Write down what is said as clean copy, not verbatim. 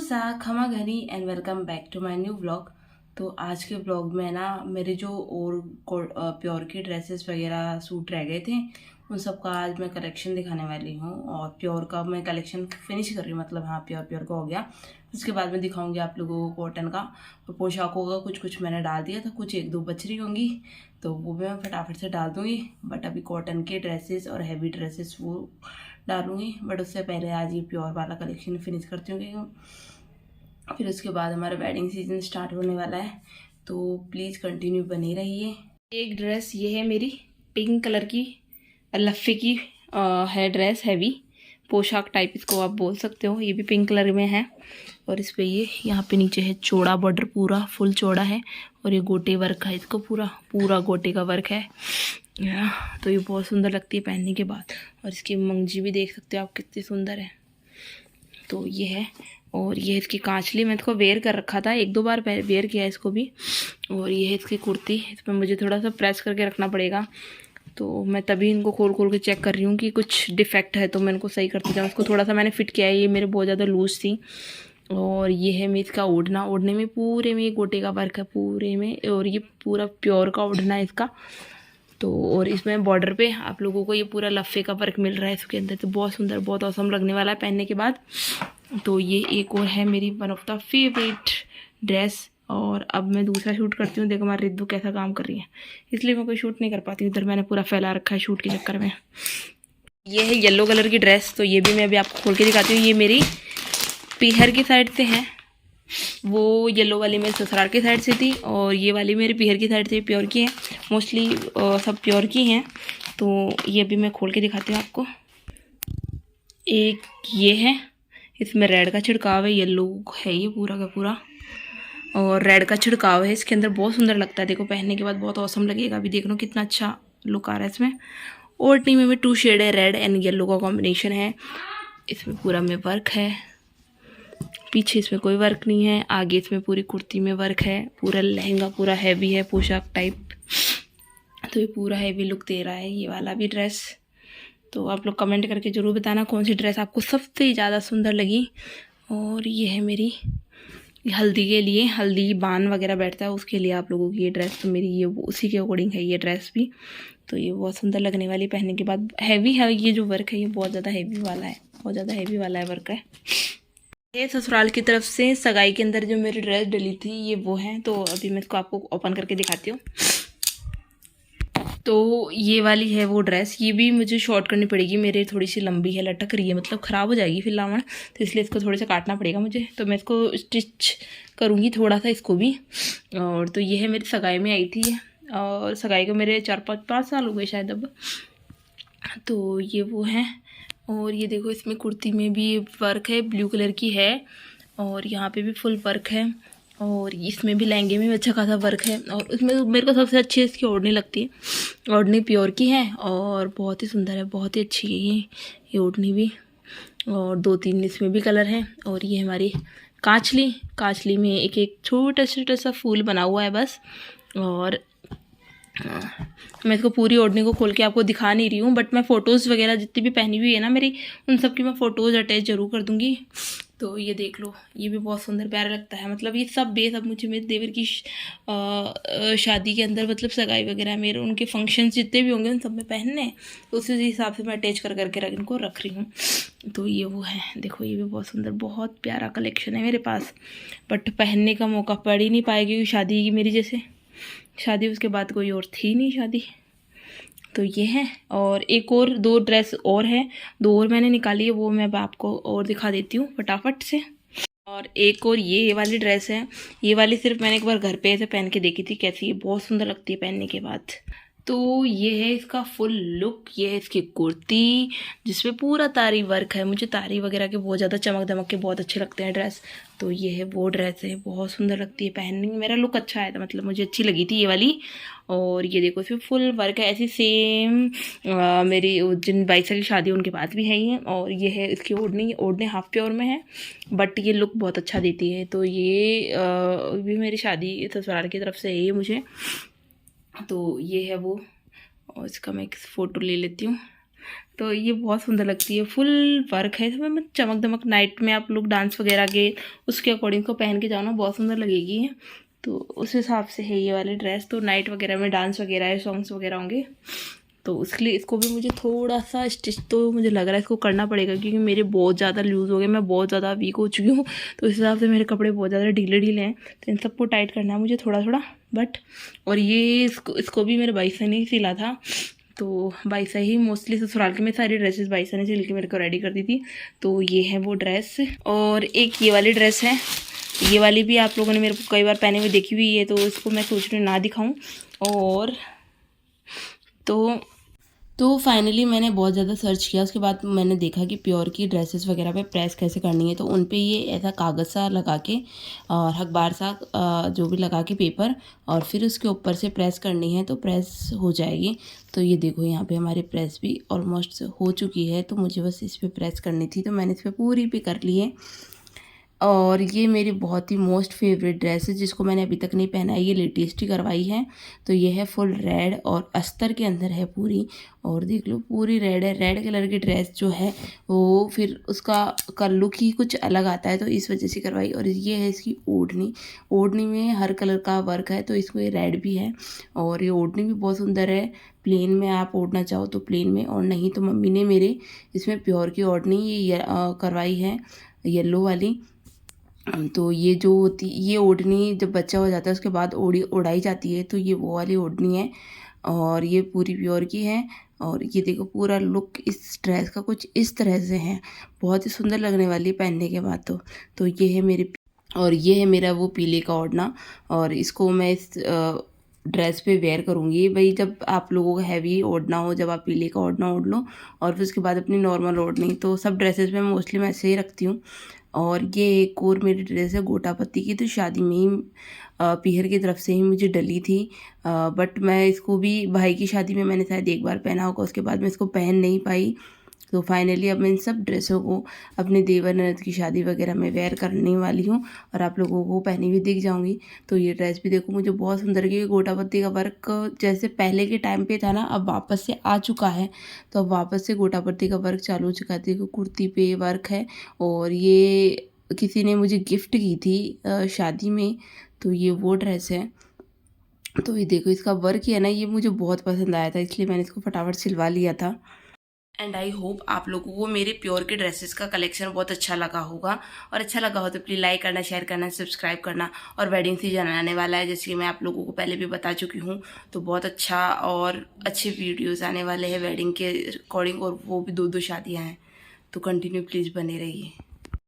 सा खमा घनी and welcome back to my new vlog. तो आज के व्लॉग में ना मेरे जो और प्योर की ड्रेसेस वगैरह सूट रह गए थे उन सब का आज मैं कलेक्शन दिखाने वाली हूँ। और प्योर का मैं कलेक्शन फिनिश कर रही हूँ, मतलब हाँ प्योर का हो गया। उसके बाद मैं दिखाऊंगी आप लोगों को कॉटन का और पोशाकों का कुछ मैंने डाल दिया था, कुछ एक दो बच रही होंगी तो वो भी मैं फटाफट से डाल दूँगी। बट अभी कॉटन के ड्रेसेस और हैवी ड्रेसेस वो डालूंगी, बट उससे पहले आज ये प्योर वाला कलेक्शन फिनिश करती हूँ क्योंकि फिर उसके बाद हमारा वेडिंग सीजन स्टार्ट होने वाला है। तो प्लीज़ कंटिन्यू बने रहिए। एक ड्रेस ये है मेरी पिंक कलर की लफ्फे की है ड्रेस, हैवी पोशाक टाइप इसको आप बोल सकते हो। ये भी पिंक कलर में है और इस पे ये यहाँ पे नीचे है चौड़ा बॉर्डर, पूरा फुल चौड़ा है और ये गोटे वर्क है, इसको पूरा गोटे का वर्क है। तो ये बहुत सुंदर लगती है पहनने के बाद। और इसकी मंगजी भी देख सकते हो आप कितनी सुंदर है। तो ये है और ये इसकी कांचली, मैं इसको वेयर कर रखा था, एक दो बार वेयर किया इसको भी। और ये है इसकी कुर्ती, इसमें मुझे थोड़ा सा प्रेस करके रखना पड़ेगा तो मैं तभी इनको खोल के चेक कर रही हूँ कि कुछ डिफेक्ट है तो मैं इनको सही करती जाऊँ। इसको थोड़ा सा मैंने फिट किया है, ये मेरे बहुत ज़्यादा लूज थी। और ये है मैं इसका ओढ़ने में पूरे में गोटे का वर्क है पूरे में, और ये पूरा प्योर का ओढ़ना है इसका। तो और इसमें बॉर्डर पे आप लोगों को ये पूरा लफ़े का वर्क मिल रहा है इसके अंदर, तो बहुत सुंदर बहुत औसम लगने वाला है पहनने के बाद। तो ये एक और है मेरी one of the favourite dress. और अब मैं दूसरा शूट करती हूँ। देखो हमारी रिद्धू कैसा काम कर रही है, इसलिए मैं कोई शूट नहीं कर पाती, उधर मैंने पूरा फैला रखा है शूट के चक्कर में। ये है येलो कलर की ड्रेस, तो ये भी मैं अभी आपको खोल के दिखाती हूँ। ये मेरी पीहर की साइड से है, वो येलो वाली मेरे ससुराल की साइड से थी और ये वाली मेरे पीहर की साइड से प्योर की है। मोस्टली सब प्योर की हैं। तो ये भी मैं खोल के दिखाती हूँ आपको। एक ये है, इसमें रेड का छिड़काव है, येलो है ये पूरा का पूरा और रेड का छिड़काव है इसके अंदर, बहुत सुंदर लगता है। देखो पहनने के बाद बहुत औसम लगेगा। अभी देख लो कितना अच्छा लुक आ रहा है इसमें। ओढ़नी में भी 2 शेड है, रेड एंड येलो का कॉम्बिनेशन है। इसमें पूरा में वर्क है, पीछे इसमें कोई वर्क नहीं है, आगे इसमें पूरी कुर्ती में वर्क है। पूरा लहंगा पूरा हैवी है पोशाक टाइप, तो ये पूरा हैवी लुक दे रहा है ये वाला भी ड्रेस। तो आप लोग कमेंट करके ज़रूर बताना कौन सी ड्रेस आपको सबसे ज़्यादा सुंदर लगी। और ये है मेरी हल्दी के लिए, हल्दी बान वगैरह बैठता है उसके लिए आप लोगों की ये ड्रेस, तो मेरी ये उसी के अकॉर्डिंग है ये ड्रेस भी। तो ये बहुत सुंदर लगने वाली पहनने के बाद। हैवी है ये जो वर्क है, ये बहुत ज़्यादा हैवी वाला है, बहुत ज़्यादा हैवी वाला है वर्क है। ये ससुराल की तरफ से सगाई के अंदर जो मेरी ड्रेस डली थी ये वो है। तो अभी मैं इसको आपको ओपन करके दिखाती हूँ। तो ये वाली है वो ड्रेस, ये भी मुझे शॉर्ट करनी पड़ेगी, मेरे थोड़ी सी लंबी है, लटक रही है, मतलब ख़राब हो जाएगी फिर लावण, तो इसलिए इसको थोड़ा सा काटना पड़ेगा मुझे। तो मैं इसको स्टिच करूँगी थोड़ा सा इसको भी। और तो ये है मेरी सगाई में आई थी और सगाई को मेरे 4-5 साल हो गए शायद अब। तो ये वो है। और ये देखो इसमें कुर्ती में भी वर्क है, ब्लू कलर की है और यहाँ पे भी फुल वर्क है। और इसमें भी लहंगे में भी अच्छा खासा वर्क है। और उसमें मेरे को सबसे अच्छी इसकी ओढ़नी लगती है, ओढ़नी प्योर की है और बहुत ही सुंदर है, बहुत ही अच्छी है ये ओढ़नी भी। और 2-3 इसमें भी कलर हैं। और ये हमारी कांचली में एक छोटा सा फूल बना हुआ है बस। और मैं इसको पूरी ओढ़नी को खोल के आपको दिखा नहीं रही हूँ, बट मैं फ़ोटोज़ वगैरह जितनी भी पहनी हुई है ना मेरी, उन सब की मैं फ़ोटोज़ अटैच ज़रूर कर दूँगी। तो ये देख लो, ये भी बहुत सुंदर प्यारा लगता है। मतलब ये सब सब मुझे मेरे देवर की शादी के अंदर, मतलब सगाई वगैरह मेरे उनके फंक्शन जितने भी होंगे उन सब में पहनने हैं, तो उसी हिसाब से मैं अटैच करके इनको रख रही हूँ। तो ये वो है, देखो ये भी बहुत सुंदर बहुत प्यारा कलेक्शन है मेरे पास, बट पहनने का मौका पड़ ही नहीं पाएगी क्योंकि शादी की मेरी जैसे शादी उसके बाद कोई और थी नहीं शादी। तो ये है। और एक और 2 ड्रेस और है, 2 और मैंने निकाली है, वो मैं आपको और दिखा देती हूँ फटाफट से। और एक और ये वाली ड्रेस है, ये वाली सिर्फ मैंने एक बार घर पे ऐसे पहन के देखी थी कैसी है, बहुत सुंदर लगती है पहनने के बाद। तो ये है इसका फुल लुक, ये है इसकी कुर्ती जिसमें पूरा तारी वर्क है। मुझे तारी वगैरह के बहुत ज़्यादा चमक दमक के बहुत अच्छे लगते हैं ड्रेस। तो ये है वो ड्रेस है, बहुत सुंदर लगती है पहनने में, मेरा लुक अच्छा आया था, मतलब मुझे अच्छी लगी थी ये वाली। और ये देखो इसमें फुल वर्क है, ऐसी सेम मेरी जिन 22 की शादी उनके पास भी है ही है। और ये है इसकी ओढ़नी हाफ प्योर में है, बट ये लुक बहुत अच्छा देती है। तो ये भी मेरी शादी ससुराल की तरफ से है ये मुझे। तो ये है वो, और इसका मैं एक फ़ोटो ले लेती हूँ। तो ये बहुत सुंदर लगती है, फुल वर्क है इसमें, चमक दमक। नाइट में आप लोग डांस वगैरह के उसके अकॉर्डिंग को पहन के जाओ ना, बहुत सुंदर लगेगी है। तो उस हिसाब से है ये वाली ड्रेस। तो नाइट वगैरह में डांस वगैरह है, सॉन्ग्स वगैरह होंगे, तो उसके लिए इसको भी मुझे थोड़ा सा स्टिच तो मुझे लग रहा है इसको करना पड़ेगा, क्योंकि मेरे बहुत ज़्यादा लूज़ हो गए, मैं बहुत ज़्यादा वीक हो चुकी हूँ। तो इस हिसाब से मेरे कपड़े बहुत ज़्यादा ढीले ढीले हैं, तो इन सबको टाइट करना है मुझे थोड़ा थोड़ा। बट और ये इसको भी मेरे भाई से नहीं सिला था, तो भाई से ही मोस्टली ससुराल की मैं सारी ड्रेसेस भाई से ने सिल के मेरे को रेडी कर दी थी। तो ये है वो ड्रेस। और एक ये वाली ड्रेस है, ये वाली भी आप लोगों ने मेरे को कई बार पहने हुए देखी हुई है, तो इसको मैं सोच रही हूँ ना दिखाऊं। और तो फाइनली मैंने बहुत ज़्यादा सर्च किया, उसके बाद मैंने देखा कि प्योर की ड्रेसेस वगैरह पे प्रेस कैसे करनी है। तो उन पे ये ऐसा कागज़ सा लगा के और अखबार सा जो भी लगा के पेपर, और फिर उसके ऊपर से प्रेस करनी है, तो प्रेस हो जाएगी। तो ये देखो यहाँ पे हमारी प्रेस भी ऑलमोस्ट हो चुकी है, तो मुझे बस इस पर प्रेस करनी थी, तो मैंने इस पर पूरी भी कर ली है। और ये मेरी बहुत ही मोस्ट फेवरेट ड्रेस है, जिसको मैंने अभी तक नहीं पहना है, ये लेटेस्ट ही करवाई है। तो ये है फुल रेड और अस्तर के अंदर है पूरी, और देख लो पूरी रेड है। रेड कलर की ड्रेस जो है वो फिर उसका का लुक ही कुछ अलग आता है, तो इस वजह से करवाई। और ये है इसकी ओढ़नी, ओढ़नी में हर कलर का वर्क है, तो इसको ये रेड भी है। और ये ओढ़नी भी बहुत सुंदर है, प्लेन में आप ओढ़ना चाहो तो प्लेन में, और नहीं तो मम्मी ने मेरे इसमें प्योर की ओढ़नी ये करवाई है, येलो वाली। तो ये जो होती, ये ओढ़नी जब बच्चा हो जाता है उसके बाद ओढ़ाई जाती है, तो ये वो वाली ओढ़नी है, और ये पूरी प्योर की है। और ये देखो पूरा लुक इस ड्रेस का कुछ इस तरह से है, बहुत ही सुंदर लगने वाली है पहनने के बाद। तो ये है मेरी, और ये है मेरा वो पीले का ओढ़ना, और इसको मैं इस ड्रेस पे वेयर करूँगी। भाई जब आप लोगों का हैवी ओढ़ना हो, जब आप पीले का ओढ़ना ओढ़ लो, और फिर उसके बाद अपनी नॉर्मल ओढ़नी, तो सब ड्रेसेस में मोस्टली मैं ऐसे ही रखती हूँ। और ये एक और मेरी ड्रेस है गोटापत्ती की, तो शादी में ही पीहर की तरफ से ही मुझे डली थी। बट मैं इसको भी भाई की शादी में मैंने शायद एक बार पहना होगा, उसके बाद मैं इसको पहन नहीं पाई। तो फाइनली अब मैं इन सब ड्रेसों को अपने देवर ननद की शादी वगैरह में वेयर करने वाली हूँ, और आप लोगों को पहनी हुई दिख जाऊँगी। तो ये ड्रेस भी देखो मुझे बहुत सुंदर लगी। गोटापत्ती का वर्क जैसे पहले के टाइम पे था ना, अब वापस से आ चुका है। तो अब वापस से गोटापत्ती का वर्क चालू हो चुका है। देखो कुर्ती पे वर्क है, और ये किसी ने मुझे गिफ्ट की थी शादी में, तो ये वो ड्रेस है। तो ये देखो इसका वर्क ही है ना, ये मुझे बहुत पसंद आया था, इसलिए मैंने इसको फटाफट सिलवा लिया था। एंड आई होप आप लोगों को मेरे प्योर के ड्रेसेस का कलेक्शन बहुत अच्छा लगा होगा। और अच्छा लगा हो तो प्लीज़ लाइक करना, शेयर करना, सब्सक्राइब करना। और वेडिंग सीजन आने वाला है, जैसे कि मैं आप लोगों को पहले भी बता चुकी हूँ, तो बहुत अच्छा और अच्छे वीडियोस आने वाले हैं वेडिंग के अकॉर्डिंग, और वो भी 2-2 शादियाँ हैं, तो कंटिन्यू प्लीज़ बने रहिए।